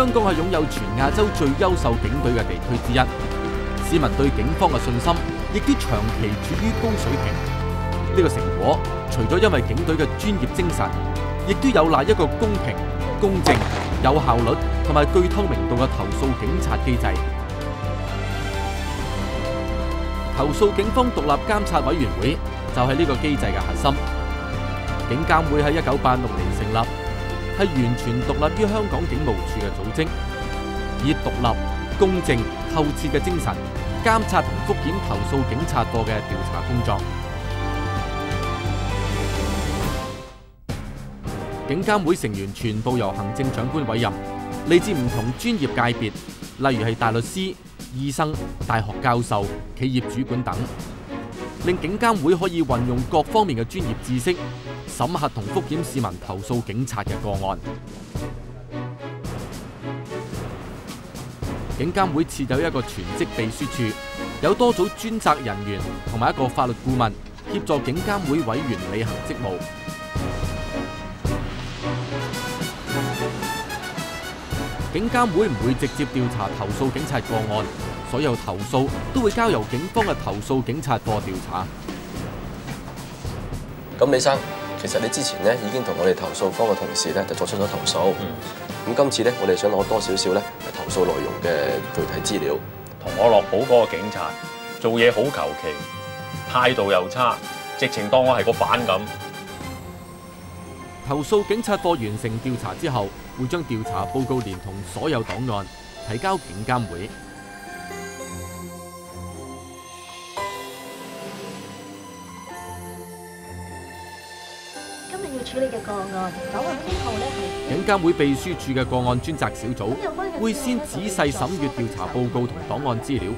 香港係擁有全亞洲最優秀警隊嘅地區之一，市民對警方嘅信心亦都長期處於高水平。呢個成果除咗因為警隊嘅專業精神，亦都有賴一個公平、公正、有效率同埋具透明度嘅投訴警察機制。投訴警方獨立監察委員會就係呢個機制嘅核心。警監會喺1986年成立，係完全獨立於香港警務處嘅組織，以獨立、公正、透徹嘅精神監察同覆檢投訴警察課嘅調查工作。警監會成員全部由行政長官委任，嚟自唔同專業界別，例如係大律師、醫生、大學教授、企業主管等，令警監會可以運用各方面嘅專業知識，審核同覆檢市民投訴警察嘅個案。警監會設有一個全職秘書處，有多組專責人員同埋一個法律顧問協助警監會委員履行職務。警監會唔會直接調查投訴警察個案，所有投訴都會交由警方嘅投訴警察課調查。咁李生，其實你之前咧已經同我哋投訴科嘅同事咧就作出咗投訴。咁今次咧，我哋想攞多少少咧投訴內容嘅具體資料。同我落補嗰個警察做嘢好求其，態度又差，直情當我係個犯咁。投訴警察課完成調查之後，會將調查報告連同所有檔案提交警監會。今日要處理嘅個案，檔案編號咧係警監會秘書處嘅個案專責小組會先仔細審閱調查報告同檔案資料。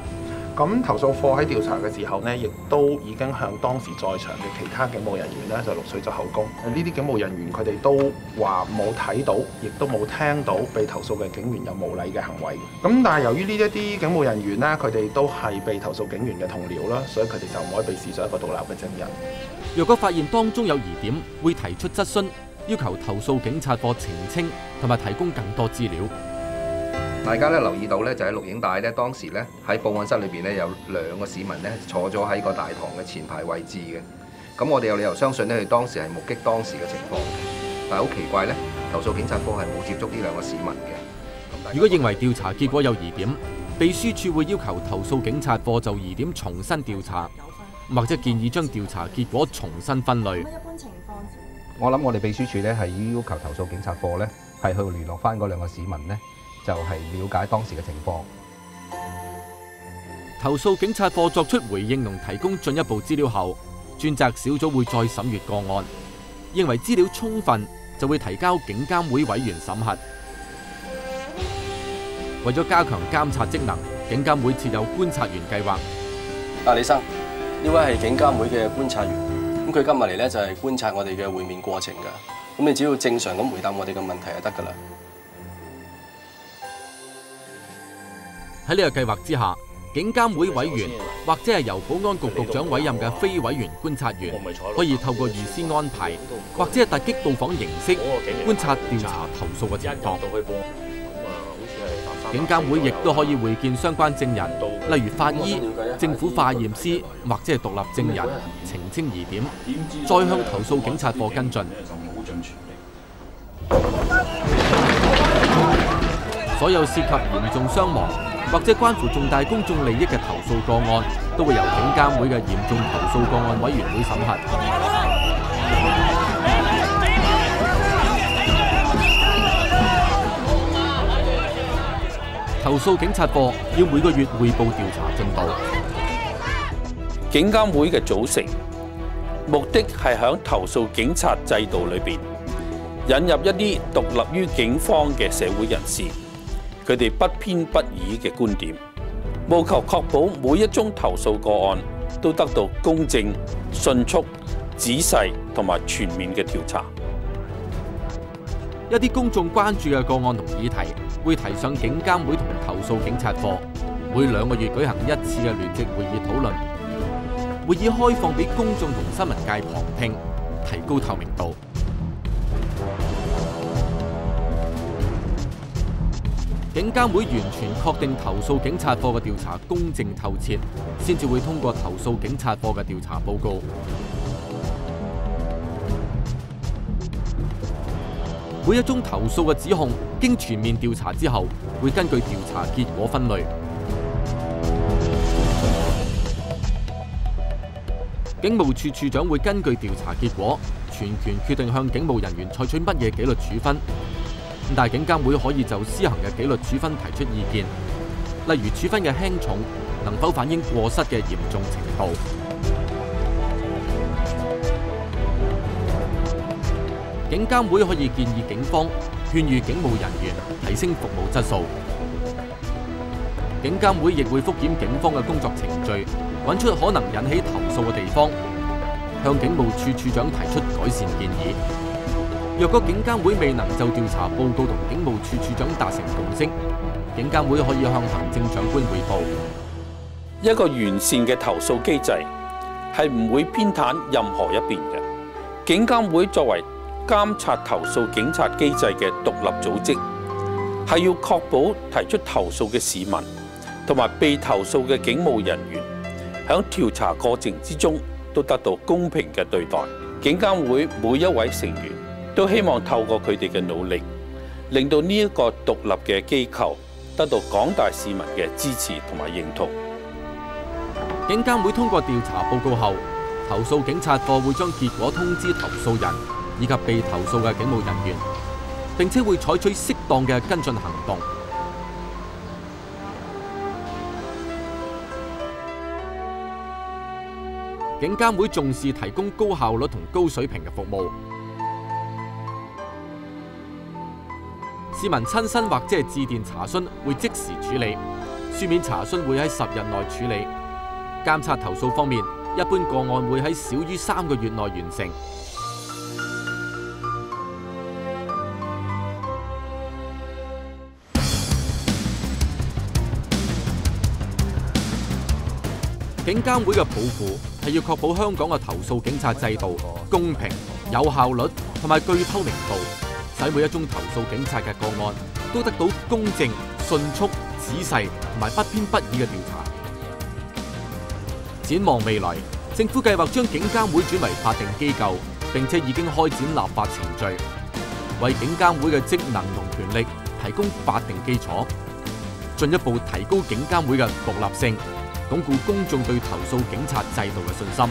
咁投訴課喺調查嘅時候呢，亦都已經向當時在場嘅其他警務人員呢就錄取咗口供。呢啲警務人員佢哋都話冇睇到，亦都冇聽到被投訴嘅警員有無禮嘅行為。咁但係由於呢一啲警務人員呢，佢哋都係被投訴警員嘅同僚啦，所以佢哋就唔可以被視作一個獨立嘅證人。若果發現當中有疑點，會提出質詢，要求投訴警察課澄清同埋提供更多資料。大家咧留意到咧，就喺錄影帶咧，當時咧喺報案室裏邊咧有2個市民咧坐咗喺個大堂嘅前排位置嘅。咁我哋有理由相信咧，佢當時係目擊當時嘅情況嘅。但係好奇怪咧，投訴警察科係冇接觸呢2個市民嘅。如果認為調查結果有疑點，秘書處會要求投訴警察課就疑點重新調查，或者建議將調查結果重新分類。我諗我哋秘書處咧係要求投訴警察課咧係去聯絡翻嗰2個市民咧。就係了解當時嘅情況。投訴警察課作出回應同提供進一步資料後，專責小組會再審閱個案，認為資料充分就會提交警監會委員審核。為咗加強監察職能，警監會設有觀察員計劃。李生，呢位係警監會嘅觀察員，咁佢今日嚟咧就係觀察我哋嘅會面過程㗎。咁你只要正常咁回答我哋嘅問題就得㗎啦。喺呢個計劃之下，警監會委員或者係由保安局局長委任嘅非委員觀察員，可以透過預先安排或者係突擊到訪形式觀察調查投訴嘅情況。警監會亦都可以會見相關證人，例如法醫、政府化驗師或者係獨立證人，澄清疑點，再向投訴警察課跟進。所有涉及嚴重傷亡或者關乎重大公眾利益嘅投訴個案，都會由警監會嘅嚴重投訴個案委員會審核。投訴警察課要每個月匯報調查進度。警監會嘅組成目的係響投訴警察制度裏邊引入一啲獨立於警方嘅社會人士。佢哋不偏不倚嘅觀點，務求確保每一宗投訴個案都得到公正、迅速、仔細同埋全面嘅調查。一啲公眾關注嘅個案同議題，會提上警監會同投訴警察課，每2個月舉行1次嘅聯席會議討論。會議開放俾公眾同新聞界旁聽，提高透明度。警監會完全確定投訴警察課嘅調查公正透徹，先至會通過投訴警察課嘅調查報告。每一宗投訴嘅指控，經全面調查之後，會根據調查結果分類。警務處處長會根據調查結果，全權決定向警務人員採取乜嘢紀律處分。但警監會可以就施行嘅紀律處分提出意見，例如處分嘅輕重能否反映過失嘅嚴重程度。警監會可以建議警方勸喻警務人員提升服務質素。警監會亦會覆檢警方嘅工作程序，揾出可能引起投訴嘅地方，向警務處處長提出改善建議。若果警監會未能就調查報告同警務處處長達成共識，警監會可以向行政長官匯報。一個完善嘅投訴機制係唔會偏袒任何一邊嘅。警監會作為監察投訴警察機制嘅獨立組織，係要確保提出投訴嘅市民同埋被投訴嘅警務人員喺調查過程之中都得到公平嘅對待。警監會每一位成員都希望透過佢哋嘅努力，令到呢一個獨立嘅機構得到廣大市民嘅支持同埋認同。警監會通過調查報告後，投訴警察課會將結果通知投訴人以及被投訴嘅警務人員，並且會採取適當嘅跟進行動。警監會重視提供高效率同高水平嘅服務。市民親身或者係致電查詢會即時處理，書面查詢會喺10日內處理。監察投訴方面，一般個案會喺少於3個月內完成。警監會嘅抱負係要確保香港嘅投訴警察制度公平、有效率同埋具透明度，使每一宗投訴警察嘅個案都得到公正、迅速、仔細同埋不偏不倚嘅調查。展望未來，政府計劃將警監會轉為法定機構，並且已經開展立法程序，為警監會嘅職能同權力提供法定基礎，進一步提高警監會嘅獨立性，鞏固公眾對投訴警察制度嘅信心。